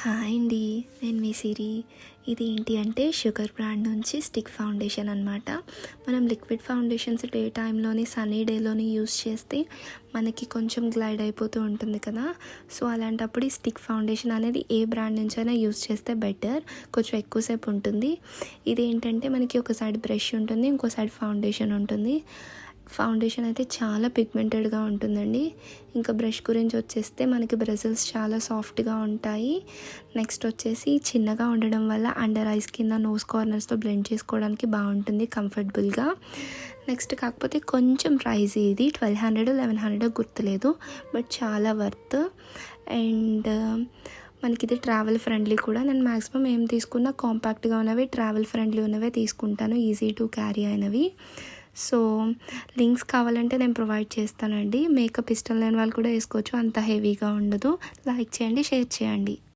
Hi అండి, నేను మీ సిరి. ఇది ఏంటి అంటే షుగర్ బ్రాండ్ నుంచి స్టిక్ ఫౌండేషన్ అనమాట. మనం లిక్విడ్ ఫౌండేషన్స్ డే టైంలోని సన్నీ డేలోని యూస్ చేస్తే మనకి కొంచెం గ్లైడ్ అయిపోతూ ఉంటుంది కదా. సో అలాంటప్పుడు ఈ స్టిక్ ఫౌండేషన్ అనేది ఏ బ్రాండ్ నుంచైనా యూస్ చేస్తే బెటర్, కొంచెం ఎక్కువసేపు ఉంటుంది. ఇది ఏంటంటే మనకి ఒక సైడ్ బ్రష్ ఉంటుంది, ఇంకో సైడ్ ఫౌండేషన్ ఉంటుంది. ఫౌండేషన్ అయితే చాలా పిగ్మెంటెడ్గా ఉంటుందండి. ఇంకా బ్రష్ గురించి వచ్చేస్తే మనకి బ్రజిల్స్ చాలా సాఫ్ట్గా ఉంటాయి. నెక్స్ట్ వచ్చేసి చిన్నగా ఉండడం వల్ల అండర్ ఐస్ కింద నోస్ కార్నర్స్లో బ్లెండ్ చేసుకోవడానికి బాగుంటుంది కంఫర్టబుల్గా. నెక్స్ట్ కాకపోతే కొంచెం ప్రైజ్, ఇది 1200 1100 గుర్తులేదు, బట్ చాలా వర్త్. అండ్ మనకి ఇది ట్రావెల్ ఫ్రెండ్లీ కూడా. నేను మ్యాక్సిమం ఏం తీసుకున్నా కాంపాక్ట్గా ఉన్నవి, ట్రావెల్ ఫ్రెండ్లీ ఉన్నవే తీసుకుంటాను, ఈజీ టు క్యారీ అయినవి. సో లింక్స్ కావాలంటే నేను ప్రొవైడ్ చేస్తానండి. మేకప్ ఇష్టం లేని వాళ్ళు కూడా వేసుకోవచ్చు, అంత హెవీగా ఉండదు. లైక్ చేయండి, షేర్ చేయండి.